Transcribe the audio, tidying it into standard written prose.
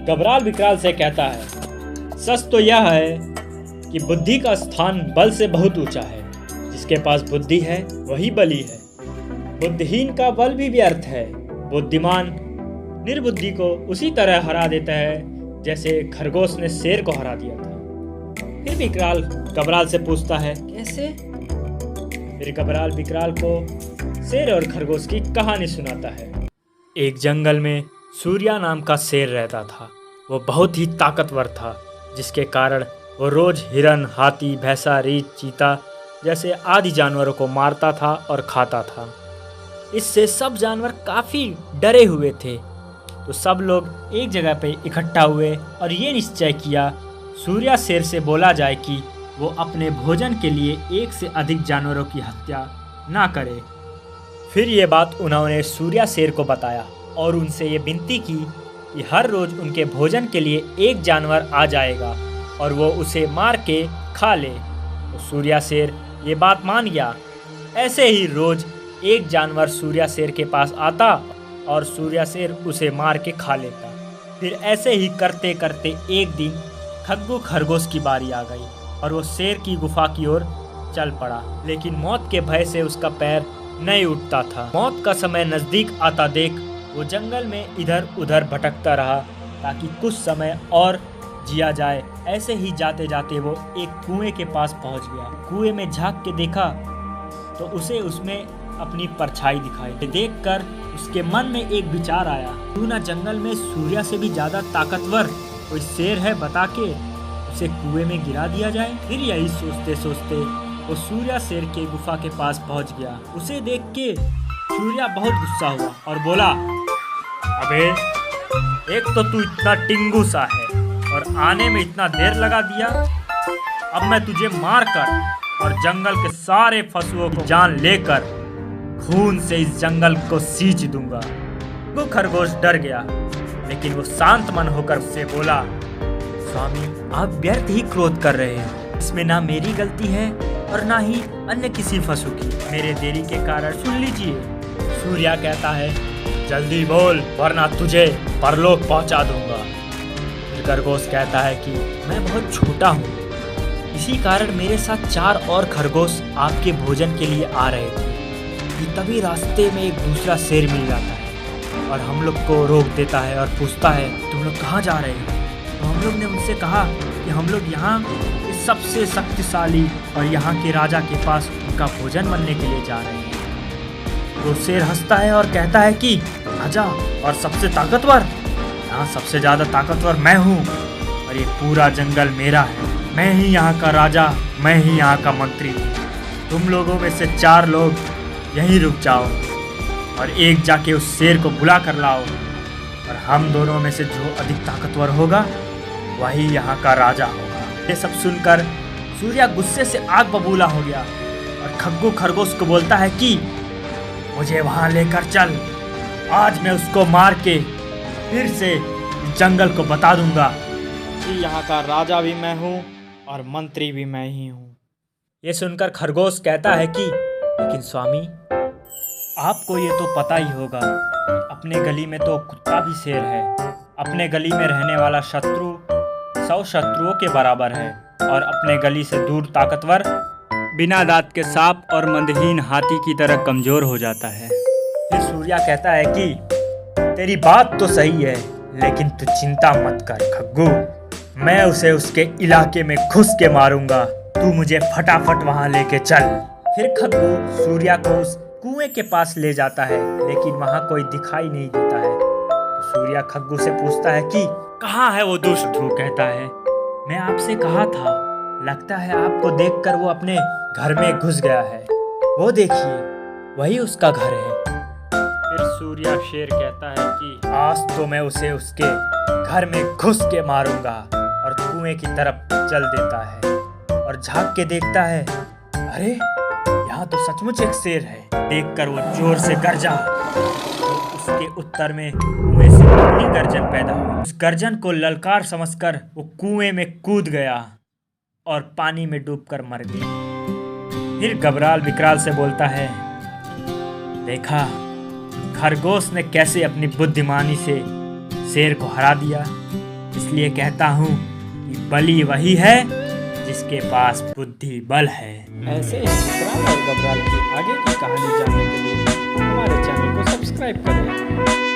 घबराल विकराल से कहता है, सच तो यह है कि बुद्धि का स्थान बल से बहुत ऊंचा है। जिसके पास बुद्धि है वही बली है। बुद्धिहीन का बल भी व्यर्थ है। बुद्धिमान निर्बुद्धि को उसी तरह हरा देता है जैसे खरगोश ने शेर को हरा दिया था। फिर विकराल घबराल से पूछता है, कैसे? फिर घबराल विकराल को शेर और खरगोश की कहानी सुनाता है। एक जंगल में सूर्या नाम का शेर रहता था। वो बहुत ही ताकतवर था, जिसके कारण वो रोज हिरन, हाथी, भैंसा, रीछ, चीता जैसे आदि जानवरों को मारता था और खाता था। इससे सब जानवर काफ़ी डरे हुए थे। तो सब लोग एक जगह पे इकट्ठा हुए और ये निश्चय किया सूर्या शेर से बोला जाए कि वो अपने भोजन के लिए एक से अधिक जानवरों की हत्या ना करे। फिर ये बात उन्होंने सूर्या शेर को बताया और उनसे ये विनती की कि हर रोज़ उनके भोजन के लिए एक जानवर आ जाएगा और वो उसे मार के खा ले। तो सूर्या शेर ये बात मान गया। ऐसे ही रोज़ एक जानवर सूर्या शेर के पास आता और सूर्या शेर उसे मार के खा लेता। फिर ऐसे ही करते करते एक दिन खग्गू खरगोश की बारी आ गई और वो शेर की गुफा की ओर चल पड़ा। लेकिन मौत के भय से उसका पैर नहीं उठता था। मौत का समय नज़दीक आता देख वो जंगल में इधर उधर भटकता रहा ताकि कुछ समय और जिया जाए। ऐसे ही जाते जाते वो एक कुएं के पास पहुंच गया। कुएं में झांक के देखा तो उसे उसमें अपनी परछाई दिखाई। देखकर उसके मन में एक विचार आया, क्यों ना जंगल में सूर्या से भी ज्यादा ताकतवर कोई शेर है बता के उसे कुएं में गिरा दिया जाए। फिर यही सोचते सोचते वो सूर्या शेर के गुफा के पास पहुंच गया। उसे देख के सूर्या बहुत गुस्सा हुआ और बोला, अबे एक तो तू इतना टिंगू सा है और आने में इतना देर लगा दिया। अब मैं तुझे मार कर और जंगल के सारे पशुओं को जान लेकर खून से इस जंगल को सींच दूंगा। वो खरगोश डर गया, लेकिन वो शांत मन होकर उससे बोला, स्वामी आप व्यर्थ ही क्रोध कर रहे हैं। इसमें ना मेरी गलती है और ना ही अन्य किसी पशु की। मेरे देरी के कारण सुन लीजिए। सूर्या कहता है, जल्दी बोल वरना तुझे परलोक पहुंचा दूंगा। फिर खरगोश कहता है कि मैं बहुत छोटा हूँ, इसी कारण मेरे साथ 4 और खरगोश आपके भोजन के लिए आ रहे थे कि तभी रास्ते में एक दूसरा शेर मिल जाता है और हम लोग को रोक देता है और पूछता है, तुम लोग कहाँ जा रहे हो? तो हम लोग ने उनसे कहा कि हम लोग यहाँ इस सबसे शक्तिशाली और यहाँ के राजा के पास उनका भोजन बनने के लिए जा रहे हैं। तो शेर हंसता है और कहता है कि राजा और सबसे ताकतवर? यहाँ सबसे ज़्यादा ताकतवर मैं हूँ और ये पूरा जंगल मेरा है। मैं ही यहाँ का राजा, मैं ही यहाँ का मंत्री। तुम लोगों में से 4 लोग यहीं रुक जाओ और एक जाके उस शेर को बुला कर लाओ और हम दोनों में से जो अधिक ताकतवर होगा वही यहाँ का राजा होगा। ये सब सुनकर सूर्या गुस्से से आग बबूला हो गया और खग्गू खरगोश को बोलता है कि मुझे वहाँ लेकर चल। आज मैं उसको मार के फिर से जंगल को बता दूंगा कि यहाँ का राजा भी मैं हूँ और मंत्री भी मैं ही हूँ। ये सुनकर खरगोश कहता है कि लेकिन स्वामी आपको ये तो पता ही होगा, अपने गली में तो कुत्ता भी शेर है। अपने गली में रहने वाला शत्रु 100 शत्रुओं के बराबर है और अपने गली से दूर ताकतवर बिना दांत के सांप और मंदहीन हाथी की तरह कमजोर हो जाता है। फिर सूर्या कहता है कि तेरी बात तो सही है, लेकिन तू चिंता मत कर खग्गू, मैं उसे उसके इलाके में घुस के मारूंगा। तू मुझे फटाफट वहां लेके चल। फिर खग्गू सूर्या को उस कुएं के पास ले जाता है, लेकिन वहां कोई दिखाई नहीं देता है। तो सूर्या खग्गू से पूछता है कि कहाँ है वो दुष्ट? वो कहता है, मैं आपसे कहा था, लगता है आपको देखकर वो अपने घर में घुस गया है। वो देखिए वही उसका घर है। फिर सूर्या शेर कहता है कि आज तो मैं उसे उसके घर में घुस के मारूंगा और कुएं की तरफ चल देता है और झांक के देखता है, अरे यहाँ तो सचमुच एक शेर है। देखकर वो जोर से गरजा। तो उसके उत्तर में कुएं से अपनी गर्जन पैदा हुई। उस गर्जन को ललकार समझकर वो कुएं में कूद गया और पानी में डूबकर मर गया। फिर घबराल विकराल से बोलता है, देखा खरगोश ने कैसे अपनी बुद्धिमानी से शेर को हरा दिया। इसलिए कहता हूँ कि बली वही है जिसके पास बुद्धि बल है। ऐसे ही विक्रांत और गबराल की आगे की कहानी जानने के लिए हमारे चैनल को सब्सक्राइब करें।